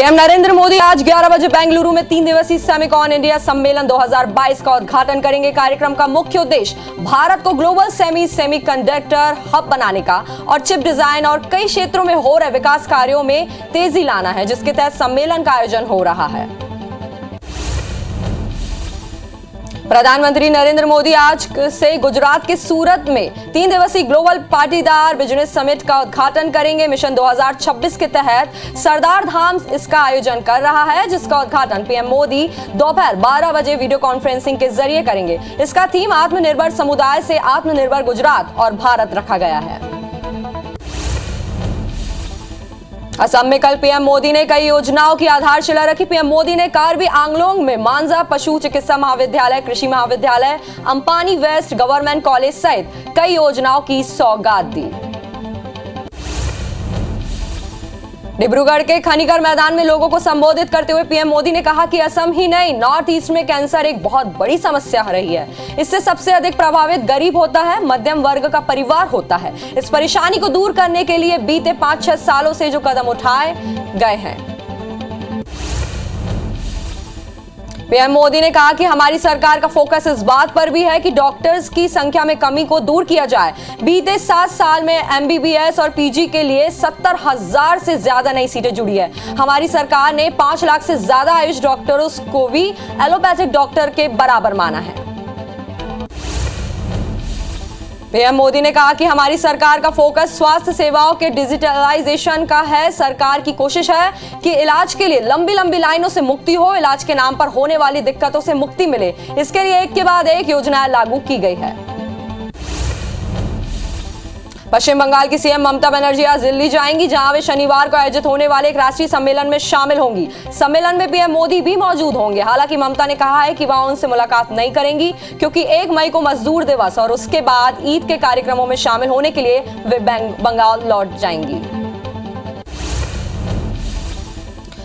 PM Narendra Modi आज 11 बजे बेंगलुरु में 3 दिवसीय सेमिकॉन इंडिया सम्मेलन 2022 का उद्घाटन करेंगे। कार्यक्रम का मुख्य उद्देश्य भारत को ग्लोबल सेमीकंडक्टर हब बनाने का और चिप डिजाइन और कई क्षेत्रों में हो रहे विकास कार्यों में तेजी लाना है, जिसके तहत सम्मेलन का आयोजन हो रहा है। प्रधानमंत्री नरेंद्र मोदी आज से गुजरात के सूरत में 3 दिवसीय ग्लोबल पाटीदार बिजनेस समिट का उद्घाटन करेंगे। मिशन 2026 के तहत सरदार धाम इसका आयोजन कर रहा है, जिसका उद्घाटन पीएम मोदी दोपहर 12 बजे वीडियो कॉन्फ्रेंसिंग के जरिए करेंगे। इसका थीम आत्मनिर्भर समुदाय से आत्मनिर्भर गुजरात और भारत रखा गया है। असम में कल पीएम मोदी ने कई योजनाओं की आधारशिला रखी। पीएम मोदी ने कार्बी आंगलोंग में मांजा पशु चिकित्सा महाविद्यालय, कृषि महाविद्यालय, अंपानी वेस्ट गवर्नमेंट कॉलेज सहित कई योजनाओं की सौगात दी। डिब्रूगढ़ के खनिकर मैदान में लोगों को संबोधित करते हुए पीएम मोदी ने कहा कि असम ही नहीं, नॉर्थ ईस्ट में कैंसर एक बहुत बड़ी समस्या रही है। इससे सबसे अधिक प्रभावित गरीब होता है, मध्यम वर्ग का परिवार होता है। इस परेशानी को दूर करने के लिए बीते 5-6 सालों से जो कदम उठाए गए हैं। पीएम मोदी ने कहा कि हमारी सरकार का फोकस इस बात पर भी है कि डॉक्टर्स की संख्या में कमी को दूर किया जाए। बीते 7 साल में एमबीबीएस और पीजी के लिए 70,000 से ज्यादा नई सीटें जुड़ी है। हमारी सरकार ने 5 लाख से ज्यादा आयुष डॉक्टरों को भी एलोपैथिक डॉक्टर के बराबर माना है। पीएम मोदी ने कहा कि हमारी सरकार का फोकस स्वास्थ्य सेवाओं के डिजिटलाइजेशन का है। सरकार की कोशिश है कि इलाज के लिए लंबी लंबी लाइनों से मुक्ति हो, इलाज के नाम पर होने वाली दिक्कतों से मुक्ति मिले। इसके लिए एक के बाद एक योजनाएं लागू की गई है। पश्चिम बंगाल की सीएम ममता बनर्जी आज दिल्ली जाएंगी, जहां वे शनिवार को आयोजित होने वाले एक राष्ट्रीय सम्मेलन में शामिल होंगी। सम्मेलन में पीएम मोदी भी मौजूद होंगे। हालांकि ममता ने कहा है कि वह उनसे मुलाकात नहीं करेंगी, क्योंकि 1 मई को मजदूर दिवस और उसके बाद ईद के कार्यक्रमों में शामिल होने के लिए वे बंगाल लौट जाएंगी।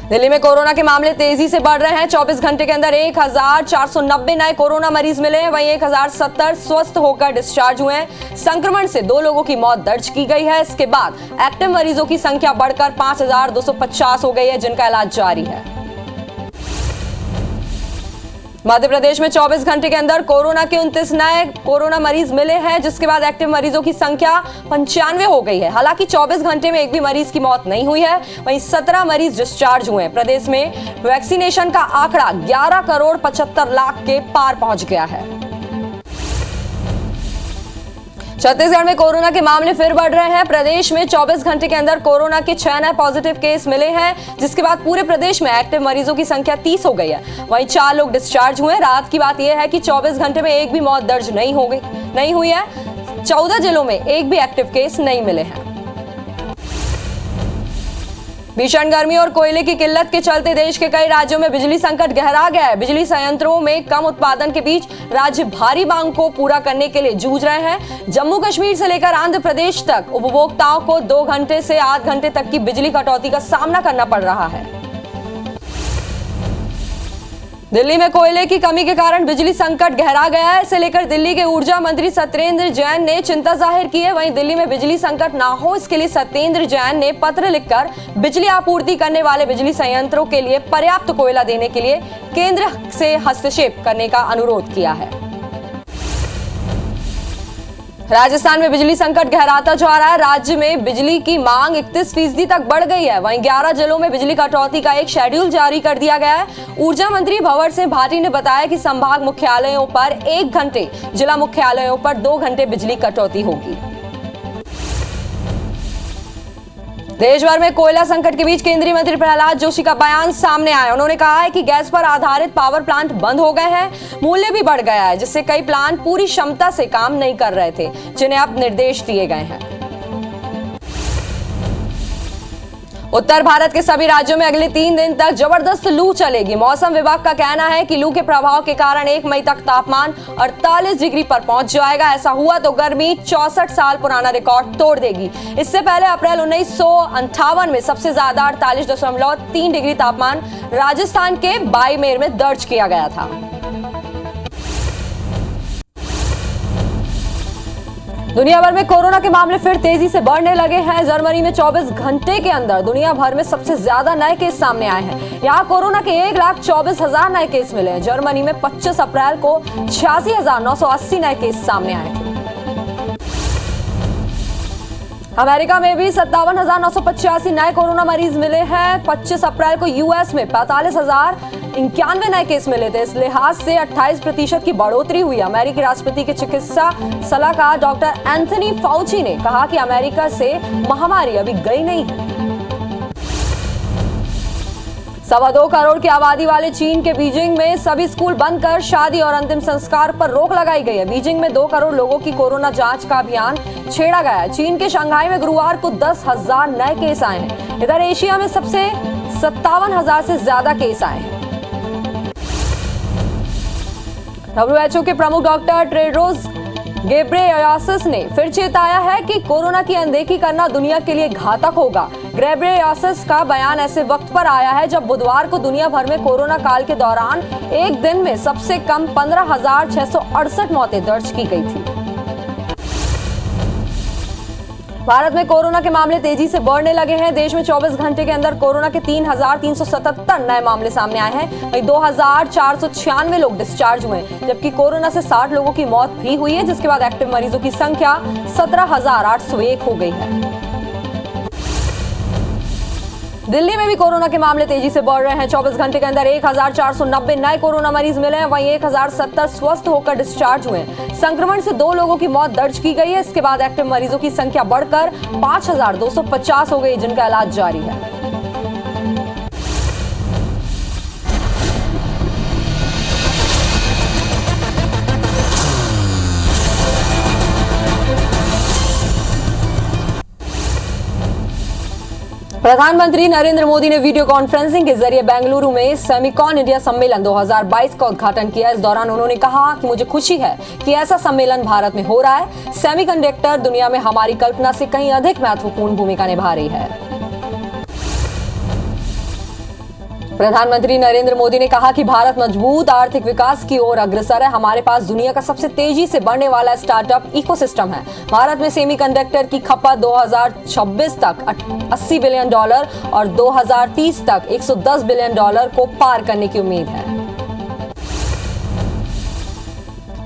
दिल्ली में कोरोना के मामले तेजी से बढ़ रहे हैं। 24 घंटे के अंदर 1490 नए कोरोना मरीज मिले हैं। वहीं 1070 स्वस्थ होकर डिस्चार्ज हुए हैं। संक्रमण से 2 लोगों की मौत दर्ज की गई है। इसके बाद एक्टिव मरीजों की संख्या बढ़कर 5250 हो गई है, जिनका इलाज जारी है। मध्य प्रदेश में 24 घंटे के अंदर कोरोना के 29 नए कोरोना मरीज मिले हैं, जिसके बाद एक्टिव मरीजों की संख्या 95 हो गई है। हालांकि 24 घंटे में एक भी मरीज की मौत नहीं हुई है। वहीं 17 मरीज डिस्चार्ज हुए हैं। प्रदेश में वैक्सीनेशन का आंकड़ा 11 करोड़ 75 लाख के पार पहुंच गया है। छत्तीसगढ़ में कोरोना के मामले फिर बढ़ रहे हैं। प्रदेश में 24 घंटे के अंदर कोरोना के 6 नए पॉजिटिव केस मिले हैं, जिसके बाद पूरे प्रदेश में एक्टिव मरीजों की संख्या 30 हो गई है। वहीं 4 लोग डिस्चार्ज हुए। राहत की बात यह है कि 24 घंटे में एक भी मौत दर्ज नहीं हुई है। 14 जिलों में एक भी एक्टिव केस नहीं मिले हैं। भीषण गर्मी और कोयले की किल्लत के चलते देश के कई राज्यों में बिजली संकट गहरा गया है। बिजली संयंत्रों में कम उत्पादन के बीच राज्य भारी मांग को पूरा करने के लिए जूझ रहे हैं। जम्मू कश्मीर से लेकर आंध्र प्रदेश तक उपभोक्ताओं को 2 घंटे से 8 घंटे तक की बिजली कटौती का सामना करना पड़ रहा है। दिल्ली में कोयले की कमी के कारण बिजली संकट गहरा गया है। इसे लेकर दिल्ली के ऊर्जा मंत्री सत्येंद्र जैन ने चिंता जाहिर की है। वहीं दिल्ली में बिजली संकट ना हो, इसके लिए सत्येंद्र जैन ने पत्र लिखकर बिजली आपूर्ति करने वाले बिजली संयंत्रों के लिए पर्याप्त कोयला देने के लिए केंद्र से हस्तक्षेप करने का अनुरोध किया है। राजस्थान में बिजली संकट गहराता जा रहा है। राज्य में बिजली की मांग 31% तक बढ़ गई है। वहीं 11 जिलों में बिजली कटौती का एक शेड्यूल जारी कर दिया गया है। ऊर्जा मंत्री भंवर सिंह भाटी ने बताया कि संभाग मुख्यालयों पर 1 घंटे, जिला मुख्यालयों पर 2 घंटे बिजली कटौती होगी। देश भर में कोयला संकट के बीच केंद्रीय मंत्री प्रहलाद जोशी का बयान सामने आया। उन्होंने कहा है कि गैस पर आधारित पावर प्लांट बंद हो गए हैं, मूल्य भी बढ़ गया है, जिससे कई प्लांट पूरी क्षमता से काम नहीं कर रहे थे, जिन्हें अब निर्देश दिए गए हैं। उत्तर भारत के सभी राज्यों में अगले 3 दिन तक जबरदस्त लू चलेगी। मौसम विभाग का कहना है कि लू के प्रभाव के कारण 1 मई तक तापमान 48 डिग्री पर पहुंच जाएगा। ऐसा हुआ तो गर्मी 64 साल पुराना रिकॉर्ड तोड़ देगी। इससे पहले अप्रैल 1958 में सबसे ज्यादा 48.3 डिग्री तापमान राजस्थान के बाड़मेर में दर्ज किया गया था। दुनिया भर में कोरोना के मामले फिर तेजी से बढ़ने लगे हैं। जर्मनी में 24 घंटे के अंदर दुनिया भर में सबसे ज्यादा नए केस सामने आए हैं। यहां कोरोना के 1,24,000 नए केस मिले हैं। जर्मनी में 25 अप्रैल को 86,980 नए केस सामने आए थे। अमेरिका में भी 57,985 नए कोरोना मरीज मिले हैं। 25 अप्रैल को यूएस में 45,091 नए केस मिले थे। इस लिहाज से 28% की बढ़ोतरी हुई। अमेरिकी राष्ट्रपति के चिकित्सा सलाहकार डॉक्टर एंथनी फाउची ने कहा कि अमेरिका से महामारी अभी गई नहीं है। 2.25 करोड़ की आबादी वाले चीन के बीजिंग में सभी स्कूल बंद कर शादी और अंतिम संस्कार पर रोक लगाई गई है। बीजिंग में 2 करोड़ लोगों की कोरोना जांच का अभियान छेड़ा गया है। चीन के शंघाई में गुरुवार को 10,000 नए केस आए हैं। इधर एशिया में सबसे 57,000 से ज्यादा केस आए हैं। WHO के प्रमुख डॉक्टर टेड्रोस घेब्रेयेसस ने फिर चेताया है कि कोरोना की अनदेखी करना दुनिया के लिए घातक होगा। घेब्रेयेसस का बयान ऐसे वक्त पर आया है जब बुधवार को दुनिया भर में कोरोना काल के दौरान एक दिन में सबसे कम 15,668 मौतें दर्ज की गई थी। भारत में कोरोना के मामले तेजी से बढ़ने लगे हैं। देश में 24 घंटे के अंदर कोरोना के 3,377 नए मामले सामने आए हैं। वहीं 2,496 लोग डिस्चार्ज हुए, जबकि कोरोना से 60 लोगों की मौत भी हुई है, जिसके बाद एक्टिव मरीजों की संख्या 17,801 हो गई है। दिल्ली में भी कोरोना के मामले तेजी से बढ़ रहे हैं। 24 घंटे के अंदर 1,490 नए कोरोना मरीज मिले हैं। वहीं 1,070 स्वस्थ होकर डिस्चार्ज हुए। संक्रमण से 2 लोगों की मौत दर्ज की गई है। इसके बाद एक्टिव मरीजों की संख्या बढ़कर 5,250 हो गई, जिनका इलाज जारी है। प्रधानमंत्री नरेंद्र मोदी ने वीडियो कॉन्फ्रेंसिंग के जरिए बेंगलुरु में सेमिकॉन इंडिया सम्मेलन 2022 का उद्घाटन किया। इस दौरान उन्होंने कहा कि मुझे खुशी है कि ऐसा सम्मेलन भारत में हो रहा है। सेमीकंडक्टर दुनिया में हमारी कल्पना से कहीं अधिक महत्वपूर्ण भूमिका निभा रही है। प्रधानमंत्री नरेंद्र मोदी ने कहा कि भारत मजबूत आर्थिक विकास की ओर अग्रसर है। हमारे पास दुनिया का सबसे तेजी से बढ़ने वाला स्टार्टअप इकोसिस्टम है। भारत में सेमीकंडक्टर की खपत 2026 तक $80 बिलियन और 2030 तक $110 बिलियन को पार करने की उम्मीद है।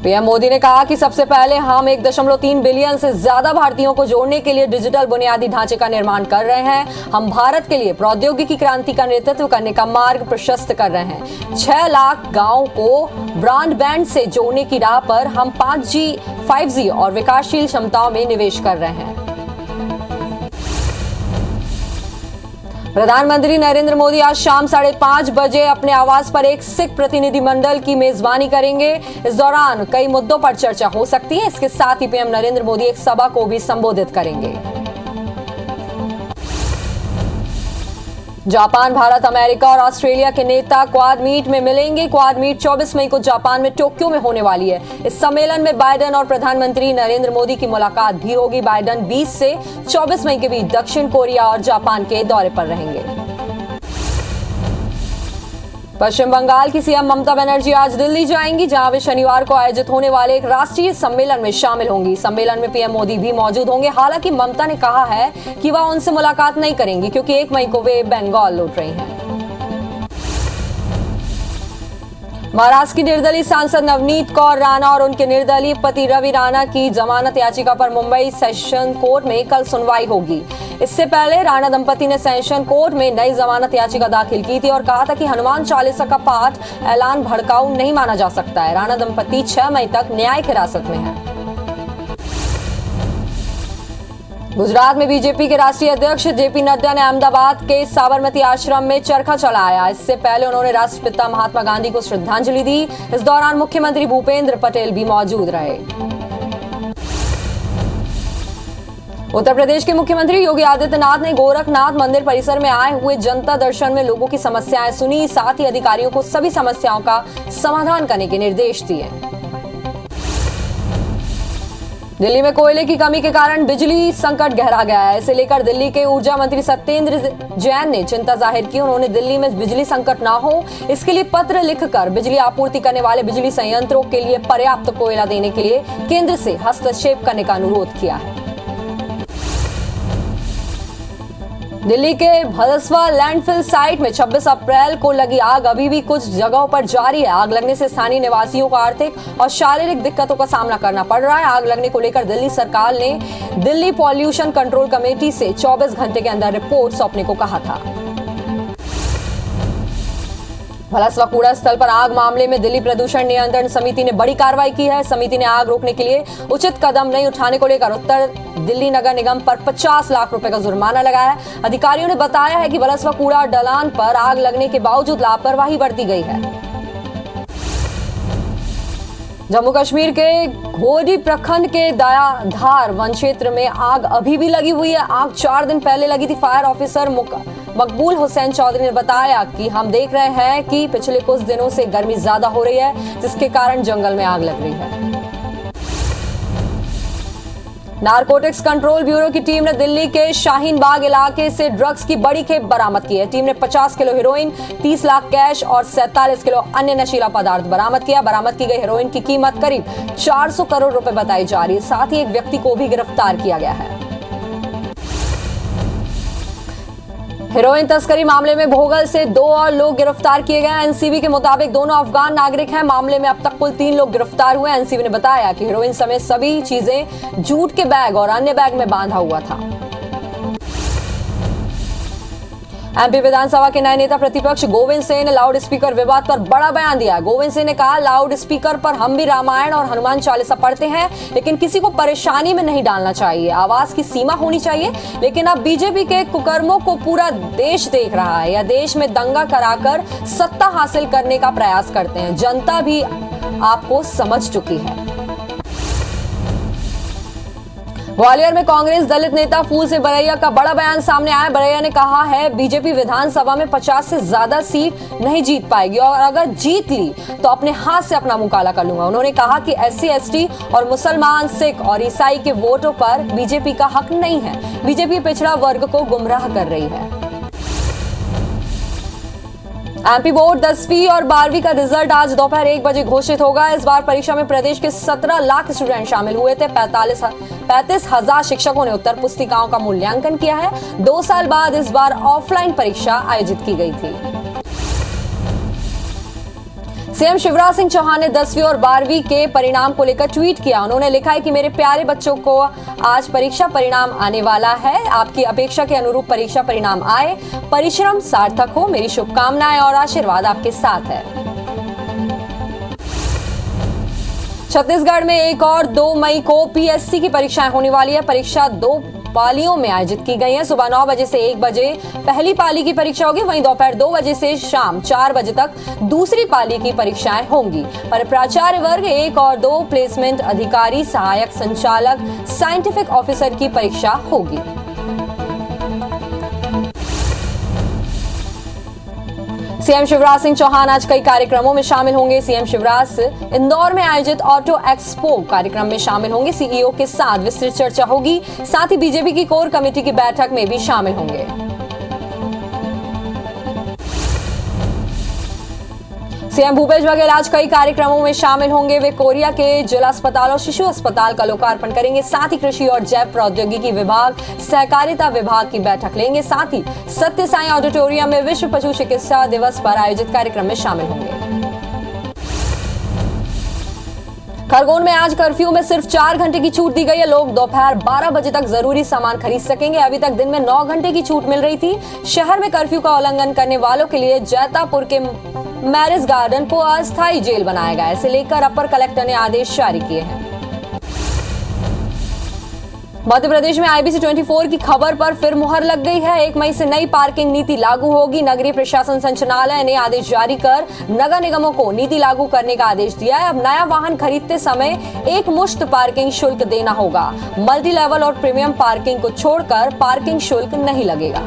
पीएम मोदी ने कहा कि सबसे पहले हम 1.3 बिलियन से ज्यादा भारतीयों को जोड़ने के लिए डिजिटल बुनियादी ढांचे का निर्माण कर रहे हैं। हम भारत के लिए प्रौद्योगिकी क्रांति का नेतृत्व करने का मार्ग प्रशस्त कर रहे हैं। 6 लाख गांवों को ब्रॉडबैंड से जोड़ने की राह पर हम 5G, 5G और विकासशील क्षमताओं में निवेश कर रहे हैं। प्रधानमंत्री नरेंद्र मोदी आज शाम 5:30 बजे अपने आवास पर एक सिख प्रतिनिधिमंडल की मेजबानी करेंगे। इस दौरान कई मुद्दों पर चर्चा हो सकती है। इसके साथ ही पीएम नरेंद्र मोदी एक सभा को भी संबोधित करेंगे। जापान, भारत, अमेरिका और ऑस्ट्रेलिया के नेता क्वाड मीट में मिलेंगे। क्वाड मीट 24 मई को जापान में टोक्यो में होने वाली है। इस सम्मेलन में बाइडेन और प्रधानमंत्री नरेंद्र मोदी की मुलाकात भी होगी। बाइडेन 20 से 24 मई के बीच दक्षिण कोरिया और जापान के दौरे पर रहेंगे। पश्चिम बंगाल की सीएम ममता बनर्जी आज दिल्ली जाएंगी, जहां वे शनिवार को आयोजित होने वाले एक राष्ट्रीय सम्मेलन में शामिल होंगी। सम्मेलन में पीएम मोदी भी मौजूद होंगे। हालांकि ममता ने कहा है कि वह उनसे मुलाकात नहीं करेंगी, क्योंकि 1 मई को वे बंगाल लौट रही हैं। महाराष्ट्र की निर्दलीय सांसद नवनीत कौर राणा और उनके निर्दलीय पति रवि राणा की जमानत याचिका पर मुंबई सेशन कोर्ट में कल सुनवाई होगी। इससे पहले राणा दंपति ने सेशन कोर्ट में नई जमानत याचिका दाखिल की थी और कहा था कि हनुमान चालीसा का पाठ ऐलान भड़काऊ नहीं माना जा सकता है। राणा दंपति 6 मई तक न्यायिक हिरासत में है। गुजरात में बीजेपी के राष्ट्रीय अध्यक्ष जेपी नड्डा ने अहमदाबाद के साबरमती आश्रम में चरखा चलाया। इससे पहले उन्होंने राष्ट्रपिता महात्मा गांधी को श्रद्धांजलि दी। इस दौरान मुख्यमंत्री भूपेंद्र पटेल भी मौजूद रहे। उत्तर प्रदेश के मुख्यमंत्री योगी आदित्यनाथ ने गोरखनाथ मंदिर परिसर में आए हुए जनता दर्शन में लोगों की समस्याएं सुनी। साथ ही अधिकारियों को सभी समस्याओं का समाधान करने के निर्देश दिए। दिल्ली में कोयले की कमी के कारण बिजली संकट गहरा गया है। इसे लेकर दिल्ली के ऊर्जा मंत्री सत्येंद्र जैन ने चिंता जाहिर की। उन्होंने दिल्ली में बिजली संकट ना हो इसके लिए पत्र लिखकर बिजली आपूर्ति करने वाले बिजली संयंत्रों के लिए पर्याप्त कोयला देने के लिए केंद्र से हस्तक्षेप करने का अनुरोध किया है। दिल्ली के भदसवा लैंडफिल साइट में 26 अप्रैल को लगी आग अभी भी कुछ जगहों पर जारी है। आग लगने से स्थानीय निवासियों को आर्थिक और शारीरिक दिक्कतों का सामना करना पड़ रहा है। आग लगने को लेकर दिल्ली सरकार ने दिल्ली पॉल्यूशन कंट्रोल कमेटी से 24 घंटे के अंदर रिपोर्ट सौंपने को कहा था। भलसवा कूड़ा स्थल पर आग मामले में दिल्ली प्रदूषण नियंत्रण समिति ने बड़ी कार्रवाई की है। समिति ने आग रोकने के लिए उचित कदम नहीं उठाने को लेकर उत्तर दिल्ली नगर निगम पर 50 लाख रुपए का जुर्माना लगाया है। अधिकारियों ने बताया है कि भलसवा कूड़ा ढलान पर आग लगने के बावजूद लापरवाही बरती गई है। जम्मू कश्मीर के घोरी प्रखंड के दयाधार वन क्षेत्र में आग अभी भी लगी हुई है। आग 4 दिन पहले लगी थी। फायर ऑफिसर मकबूल हुसैन चौधरी ने बताया कि हम देख रहे हैं कि पिछले कुछ दिनों से गर्मी ज्यादा हो रही है, जिसके कारण जंगल में आग लग रही है। नारकोटिक्स कंट्रोल ब्यूरो की टीम ने दिल्ली के शाहीन बाग इलाके से ड्रग्स की बड़ी खेप बरामद की है। टीम ने 50 किलो हेरोइन, 30 लाख कैश और 47 किलो अन्य नशीला पदार्थ बरामद किया। बरामद की गई हेरोइन की कीमत करीब 400 करोड़ रुपए बताई जा रही है। साथ ही एक व्यक्ति को भी गिरफ्तार किया गया है। हेरोइन तस्करी मामले में भोगल से 2 और लोग गिरफ्तार किए गए हैं। एनसीबी के मुताबिक दोनों अफगान नागरिक हैं। मामले में अब तक कुल 3 लोग गिरफ्तार हुए। एनसीबी ने बताया कि हेरोइन समेत सभी चीजें जूट के बैग और अन्य बैग में बांधा हुआ था। एमपी विधानसभा के नए नेता प्रतिपक्ष गोविंद सिंह ने लाउड स्पीकर विवाद पर बड़ा बयान दिया। गोविंद सिंह ने कहा, लाउड स्पीकर पर हम भी रामायण और हनुमान चालीसा पढ़ते हैं, लेकिन किसी को परेशानी में नहीं डालना चाहिए। आवाज की सीमा होनी चाहिए। लेकिन अब बीजेपी के कुकर्मों को पूरा देश देख रहा है। यह देश में दंगा कराकर सत्ता हासिल करने का प्रयास करते हैं। जनता भी आपको समझ चुकी है। ग्वालियर में कांग्रेस दलित नेता फूल से बरैया का बड़ा बयान सामने आया। बरैया ने कहा है, बीजेपी विधानसभा में 50 से ज्यादा सीट नहीं जीत पाएगी और अगर जीत ली तो अपने हाथ से अपना मुंह काला कर लूंगा। उन्होंने कहा कि SC ST और मुसलमान, सिख और ईसाई के वोटों पर बीजेपी का हक नहीं है। बीजेपी पिछड़ा वर्ग को गुमराह कर रही है। एमपी बोर्ड 10वीं और 12वीं का रिजल्ट आज दोपहर 1 बजे घोषित होगा। इस बार परीक्षा में प्रदेश के 17 लाख स्टूडेंट शामिल हुए थे। 35,000 शिक्षकों ने उत्तर पुस्तिकाओं का मूल्यांकन किया है। 2 साल बाद इस बार ऑफलाइन परीक्षा आयोजित की गई थी। सीएम शिवराज सिंह चौहान ने 10वीं और 12वीं के परिणाम को लेकर ट्वीट किया। उन्होंने लिखा है कि मेरे प्यारे बच्चों को आज परीक्षा परिणाम आने वाला है। आपकी अपेक्षा के अनुरूप परीक्षा परिणाम आए, परिश्रम सार्थक हो। मेरी शुभकामनाएं और आशीर्वाद आपके साथ है। छत्तीसगढ़ में 1 और 2 मई को PSC की परीक्षाएं होने वाली है। परीक्षा 2 पालियों में आयोजित की गई है। सुबह 9 बजे से 1 बजे पहली पाली की परीक्षा होगी। वहीं दोपहर 2 बजे से शाम 4 बजे तक दूसरी पाली की परीक्षाएं होंगी। पर प्राचार्य वर्ग 1 और 2, प्लेसमेंट अधिकारी, सहायक संचालक, साइंटिफिक ऑफिसर की परीक्षा होगी। सीएम शिवराज सिंह चौहान आज कई कार्यक्रमों में शामिल होंगे। सीएम शिवराज इंदौर में आयोजित ऑटो एक्सपो कार्यक्रम में शामिल होंगे। सीईओ के साथ विस्तृत चर्चा होगी। साथ ही बीजेपी की कोर कमेटी की बैठक में भी शामिल होंगे। सीएम भूपेश बघेल आज कई कार्यक्रमों में शामिल होंगे। वे कोरिया के जिला अस्पताल और शिशु अस्पताल का लोकार्पण करेंगे। साथ ही कृषि और जैव प्रौद्योगिकी विभाग, सहकारिता विभाग की बैठक लेंगे। साथ ही सत्य साई ऑडिटोरियम में विश्व पशु चिकित्सा दिवस पर आयोजित कार्यक्रम में शामिल होंगे। खरगोन में आज कर्फ्यू में सिर्फ 4 घंटे की छूट दी गई है। लोग दोपहर 12 बजे तक जरूरी सामान खरीद सकेंगे। अभी तक दिन में 9 घंटे की छूट मिल रही थी। शहर में कर्फ्यू का उल्लंघन करने वालों के लिए जैतापुर के मैरिज गार्डन को अस्थायी जेल बनाया गया है। इसे लेकर अपर कलेक्टर ने आदेश जारी किए हैं। मध्य प्रदेश में IBC 24 की खबर पर फिर मुहर लग गई है। 1 मई से नई पार्किंग नीति लागू होगी। नगरीय प्रशासन संचालनालय ने आदेश जारी कर नगर निगमों को नीति लागू करने का आदेश दिया है। अब नया वाहन खरीदते समय एक मुश्त पार्किंग शुल्क देना होगा। मल्टी लेवल और प्रीमियम पार्किंग को छोड़कर पार्किंग शुल्क नहीं लगेगा।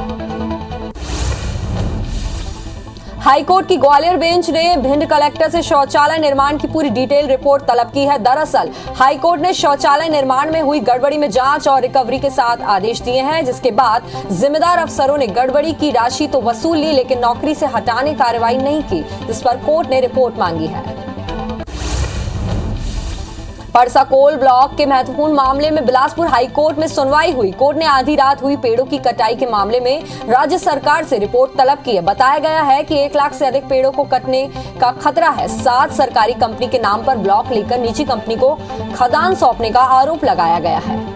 हाईकोर्ट की ग्वालियर बेंच ने भिंड कलेक्टर से शौचालय निर्माण की पूरी डिटेल रिपोर्ट तलब की है। दरअसल हाईकोर्ट ने शौचालय निर्माण में हुई गड़बड़ी में जांच और रिकवरी के साथ आदेश दिए हैं, जिसके बाद जिम्मेदार अफसरों ने गड़बड़ी की राशि तो वसूल ली, लेकिन नौकरी से हटाने की कार्रवाई नहीं की, जिस पर कोर्ट ने रिपोर्ट मांगी है। परसा कोल ब्लॉक के महत्वपूर्ण मामले में बिलासपुर हाईकोर्ट में सुनवाई हुई। कोर्ट ने आधी रात हुई पेड़ों की कटाई के मामले में राज्य सरकार से रिपोर्ट तलब की है। बताया गया है कि 1 लाख से अधिक पेड़ों को कटने का खतरा है। 7 सरकारी कंपनी के नाम पर ब्लॉक लेकर निजी कंपनी को खदान सौंपने का आरोप लगाया गया है।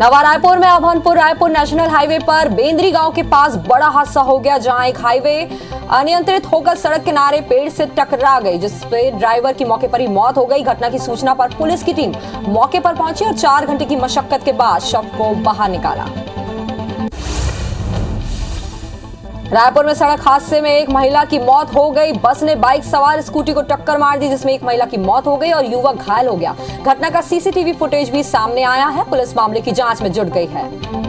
नवा रायपुर में अभनपुर रायपुर नेशनल हाईवे पर बेंद्री गांव के पास बड़ा हादसा हो गया, जहां एक हाईवे अनियंत्रित होकर सड़क किनारे पेड़ से टकरा गई, जिसपे ड्राइवर की मौके पर ही मौत हो गई। घटना की सूचना पर पुलिस की टीम मौके पर पहुंची और 4 घंटे की मशक्कत के बाद शव को बाहर निकाला। रायपुर में सड़क हादसे में एक महिला की मौत हो गई। बस ने बाइक सवार स्कूटी को टक्कर मार दी, जिसमें एक महिला की मौत हो गई और युवक घायल हो गया। घटना का सीसीटीवी फुटेज भी सामने आया है। पुलिस मामले की जांच में जुट गई है।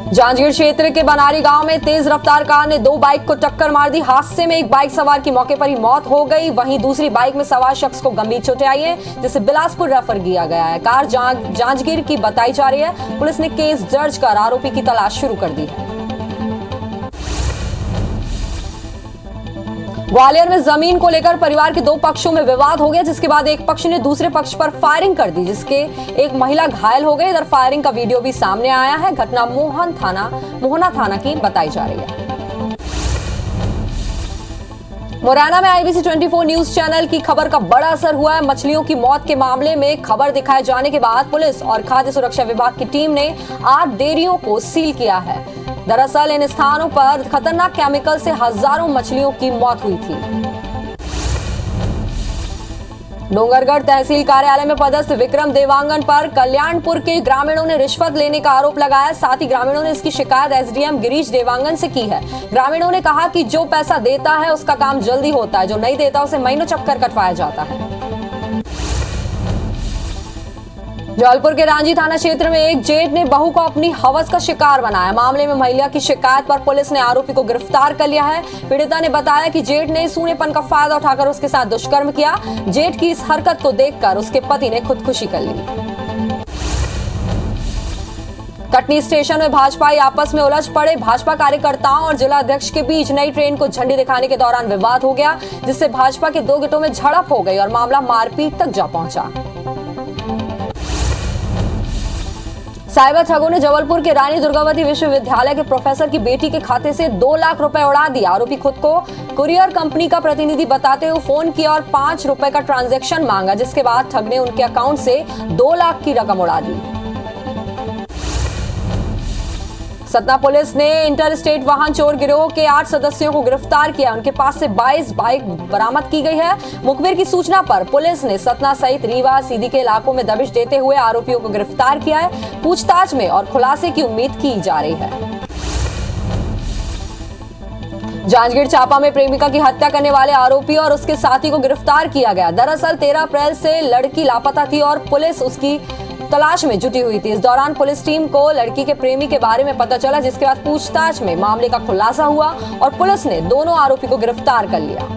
जांजगीर क्षेत्र के बनारी गांव में तेज रफ्तार कार ने 2 बाइक को टक्कर मार दी। हादसे में एक बाइक सवार की मौके पर ही मौत हो गई, वहीं दूसरी बाइक में सवार शख्स को गंभीर चोटें आई हैं, जिसे बिलासपुर रेफर किया गया है। कार जांजगीर की बताई जा रही है। पुलिस ने केस दर्ज कर आरोपी की तलाश शुरू कर दी है। ग्वालियर में जमीन को लेकर परिवार के 2 पक्षों में विवाद हो गया, जिसके बाद एक पक्ष ने दूसरे पक्ष पर फायरिंग कर दी, जिसके एक महिला घायल हो गई। इधर फायरिंग का वीडियो भी सामने आया है। घटना मोहना थाना की बताई जा रही है। मुरैना में IBC 24 न्यूज चैनल की खबर का बड़ा असर हुआ है। मछलियों की मौत के मामले में खबर दिखाए जाने के बाद पुलिस और खाद्य सुरक्षा विभाग की टीम ने 8 डेयरियों को सील किया है। दरअसल इन स्थानों पर खतरनाक केमिकल से हजारों मछलियों की मौत हुई थी। डोंगरगढ़ तहसील कार्यालय में पदस्थ विक्रम देवांगन पर कल्याणपुर के ग्रामीणों ने रिश्वत लेने का आरोप लगाया। साथ ही ग्रामीणों ने इसकी शिकायत SDM गिरीश देवांगन से की है। ग्रामीणों ने कहा कि जो पैसा देता है उसका काम जल्दी होता है, जो नहीं देता उसे महीनों चक्कर कटवाया जाता है। जबलपुर के रांझी थाना क्षेत्र में एक जेठ ने बहू को अपनी हवस का शिकार बनाया। मामले में महिला की शिकायत पर पुलिस ने आरोपी को गिरफ्तार कर लिया है। पीड़िता ने बताया कि जेठ ने सूनेपन का फायदा उठाकर उसके साथ दुष्कर्म किया। जेठ की इस हरकत को देखकर उसके पति ने खुदकुशी कर ली। कटनी स्टेशन में भाजपाई आपस में उलझ पड़े। भाजपा कार्यकर्ताओं और जिला अध्यक्ष के बीच नई ट्रेन को झंडी दिखाने के दौरान विवाद हो गया, जिससे भाजपा के 2 गुटों में झड़प हो गई और मामला मारपीट तक जा पहुंचा। साइबर ठगों ने जबलपुर के रानी दुर्गावती विश्वविद्यालय के प्रोफेसर की बेटी के खाते से 2 लाख रुपए उड़ा दिया। आरोपी खुद को कुरियर कंपनी का प्रतिनिधि बताते हुए फोन किया और 5 रुपए का ट्रांजैक्शन मांगा, जिसके बाद ठग ने उनके अकाउंट से 2 लाख की रकम उड़ा दी। सतना पुलिस ने इंटर स्टेट वाहन चोर गिरोह के 8 सदस्यों को गिरफ्तार किया। उनके पास से 22 बाइक बरामद की गई है। मुखबिर की सूचना पर पुलिस ने सतना सहित रीवा सीधी के इलाकों में दबिश देते हुए आरोपियों को गिरफ्तार किया है। पूछताछ में और खुलासे की उम्मीद की जा रही है। जांजगीर चांपा में प्रेमिका की हत्या करने वाले आरोपी और उसके साथी को गिरफ्तार किया गया। दरअसल 13 अप्रैल से लड़की लापता थी और पुलिस उसकी तलाश में जुटी हुई थी। इस दौरान पुलिस टीम को लड़की के प्रेमी के बारे में पता चला, जिसके बाद पूछताछ में मामले का खुलासा हुआ और पुलिस ने दोनों आरोपी को गिरफ्तार कर लिया।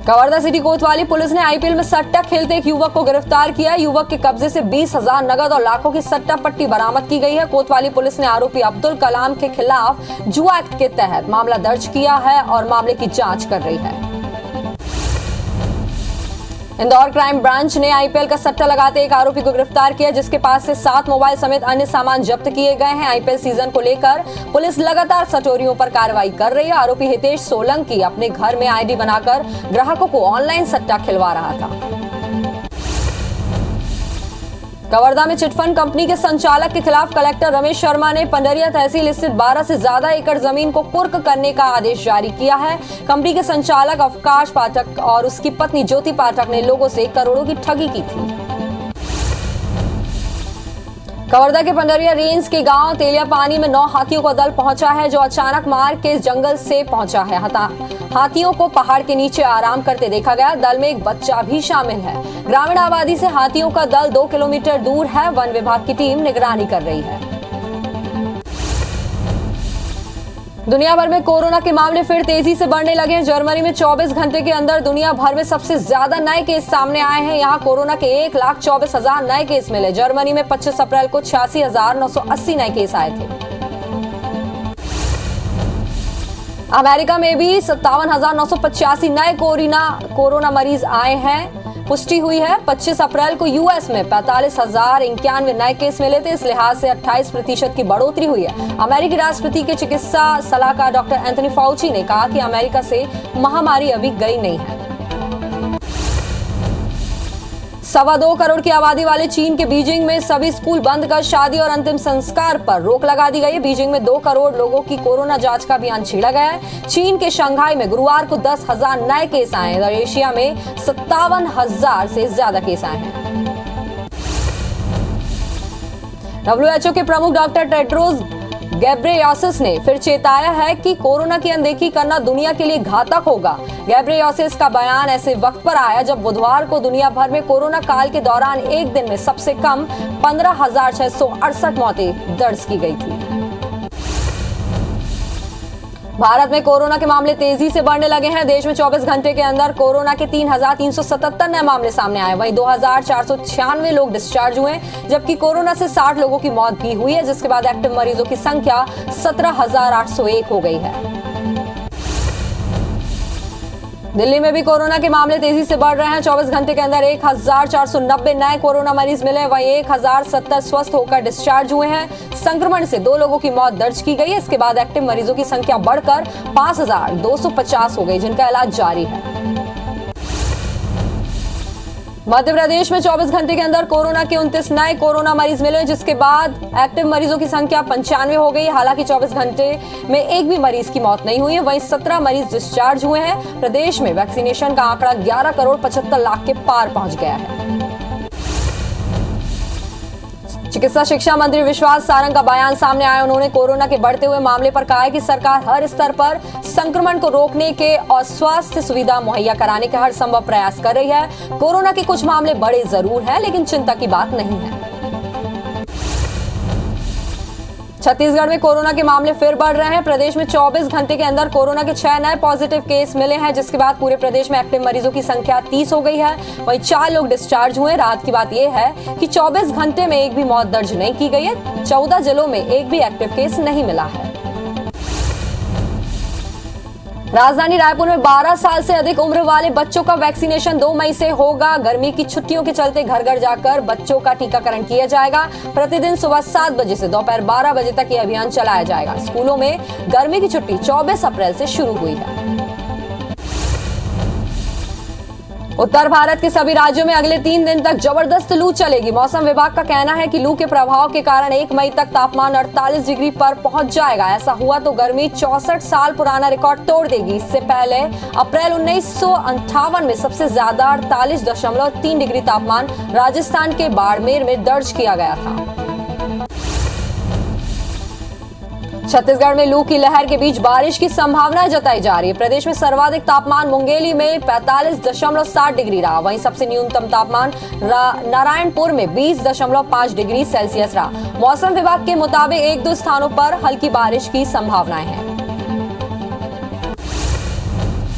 कवर्धा सिटी कोतवाली पुलिस ने IPL में सट्टा खेलते एक युवक को गिरफ्तार किया। युवक के कब्जे से 20,000 नगद और लाखों की सट्टा पट्टी बरामद की गई है। कोतवाली पुलिस ने आरोपी अब्दुल कलाम के खिलाफ जुआ एक्ट के तहत मामला दर्ज किया है और मामले की जांच कर रही है। इंदौर क्राइम ब्रांच ने IPL का सट्टा लगाते एक आरोपी को गिरफ्तार किया, जिसके पास से 7 मोबाइल समेत अन्य सामान जब्त किए गए हैं। IPL सीजन को लेकर पुलिस लगातार सटोरियों पर कार्रवाई कर रही है। आरोपी हितेश सोलंकी अपने घर में ID बनाकर ग्राहकों को ऑनलाइन सट्टा खिलवा रहा था। कवर्धा में चिटफंड कंपनी के संचालक के खिलाफ कलेक्टर रमेश शर्मा ने पंडरिया तहसील स्थित 12 से ज्यादा एकड़ जमीन को कुर्क करने का आदेश जारी किया है। कंपनी के संचालक अवकाश पाठक और उसकी पत्नी ज्योति पाठक ने लोगों से करोड़ों की ठगी की थी। कवर्धा के पंडरिया रेंज के गांव तेलियापानी में 9 हाथियों का दल पहुंचा है, जो अचानक मार्ग के जंगल से पहुंचा है। हाथियों को पहाड़ के नीचे आराम करते देखा गया। दल में एक बच्चा भी शामिल है। ग्रामीण आबादी से हाथियों का दल 2 किलोमीटर दूर है। वन विभाग की टीम निगरानी कर रही है। दुनिया भर में कोरोना के मामले फिर तेजी से बढ़ने लगे हैं। जर्मनी में 24 घंटे के अंदर दुनिया भर में सबसे ज्यादा नए केस सामने आए हैं। यहां कोरोना के 1,24,000 नए केस मिले। जर्मनी में 25 अप्रैल को 86,980 नए केस आए थे। अमेरिका में भी 57,985 नए कोरोना मरीज आए हैं, पुष्टि हुई है। 25 अप्रैल को यूएस में 45,091 नए केस मिले थे। इस लिहाज से 28% की बढ़ोतरी हुई है। अमेरिकी राष्ट्रपति के चिकित्सा सलाहकार डॉक्टर एंथनी फाउची ने कहा कि अमेरिका से महामारी अभी गई नहीं है। 2.25 करोड़ की आबादी वाले चीन के बीजिंग में सभी स्कूल बंद कर शादी और अंतिम संस्कार पर रोक लगा दी गई है। बीजिंग में 2 करोड़ लोगों की कोरोना जांच का अभियान छेड़ा गया है। चीन के शंघाई में गुरुवार को 10,000 नए केस आए हैं और एशिया में 57,000 से ज्यादा केस आए हैं। WHO के प्रमुख डॉक्टर टेड्रोस गैब्रेयेसस ने फिर चेताया है कि कोरोना की अनदेखी करना दुनिया के लिए घातक होगा। गैब्रेयेसस का बयान ऐसे वक्त पर आया जब बुधवार को दुनिया भर में कोरोना काल के दौरान एक दिन में सबसे कम 15,668 मौतें दर्ज की गई थी। भारत में कोरोना के मामले तेजी से बढ़ने लगे हैं। देश में 24 घंटे के अंदर कोरोना के 3,377 नए मामले सामने आए। वहीं 2,496 लोग डिस्चार्ज हुए, जबकि कोरोना से 60 लोगों की मौत भी हुई है, जिसके बाद एक्टिव मरीजों की संख्या 17,801 हो गई है। दिल्ली में भी कोरोना के मामले तेजी से बढ़ रहे हैं। 24 घंटे के अंदर 1,490 नए कोरोना मरीज मिले। वहीं 1,070 स्वस्थ होकर डिस्चार्ज हुए हैं। संक्रमण से 2 लोगों की मौत दर्ज की गई है। इसके बाद एक्टिव मरीजों की संख्या बढ़कर 5,250 हो गई, जिनका इलाज जारी है। मध्य प्रदेश में 24 घंटे के अंदर कोरोना के 29 नए कोरोना मरीज मिले, जिसके बाद एक्टिव मरीजों की संख्या 95 हो गई। हालांकि 24 घंटे में एक भी मरीज की मौत नहीं हुई है। वहीं 17 मरीज डिस्चार्ज हुए हैं। प्रदेश में वैक्सीनेशन का आंकड़ा 11 करोड़ 75 लाख के पार पहुंच गया है। चिकित्सा शिक्षा मंत्री विश्वास सारंग का बयान सामने आया। उन्होंने कोरोना के बढ़ते हुए मामले पर कहा है कि सरकार हर स्तर पर संक्रमण को रोकने के और स्वास्थ्य सुविधा मुहैया कराने के हर संभव प्रयास कर रही है। कोरोना के कुछ मामले बड़े जरूर हैं, लेकिन चिंता की बात नहीं है। छत्तीसगढ़ में कोरोना के मामले फिर बढ़ रहे हैं। प्रदेश में 24 घंटे के अंदर कोरोना के 6 नए पॉजिटिव केस मिले हैं, जिसके बाद पूरे प्रदेश में एक्टिव मरीजों की संख्या 30 हो गई है। वहीं 4 लोग डिस्चार्ज हुए। राहत की बात यह है कि 24 घंटे में एक भी मौत दर्ज नहीं की गई है। 14 जिलों में एक भी एक्टिव केस नहीं मिला है। राजधानी रायपुर में 12 साल से अधिक उम्र वाले बच्चों का वैक्सीनेशन 2 मई से होगा। गर्मी की छुट्टियों के चलते घर घर जाकर बच्चों का टीकाकरण किया जाएगा। प्रतिदिन सुबह 7 बजे से दोपहर 12 बजे तक यह अभियान चलाया जाएगा। स्कूलों में गर्मी की छुट्टी 24 अप्रैल से शुरू हुई है। उत्तर भारत के सभी राज्यों में अगले 3 दिन तक जबरदस्त लू चलेगी। मौसम विभाग का कहना है कि लू के प्रभाव के कारण 1 मई तक तापमान 48 डिग्री पर पहुंच जाएगा। ऐसा हुआ तो गर्मी 64 साल पुराना रिकॉर्ड तोड़ देगी। इससे पहले अप्रैल 1958 में सबसे ज्यादा 48.3 डिग्री तापमान राजस्थान के बाड़मेर में दर्ज किया गया था। छत्तीसगढ़ में लू की लहर के बीच बारिश की संभावना जताई जा रही है। प्रदेश में सर्वाधिक तापमान मुंगेली में 45.7 डिग्री रहा। वहीं सबसे न्यूनतम तापमान नारायणपुर में 20.5 डिग्री सेल्सियस रहा। मौसम विभाग के मुताबिक 1-2 स्थानों पर हल्की बारिश की संभावनाएं हैं।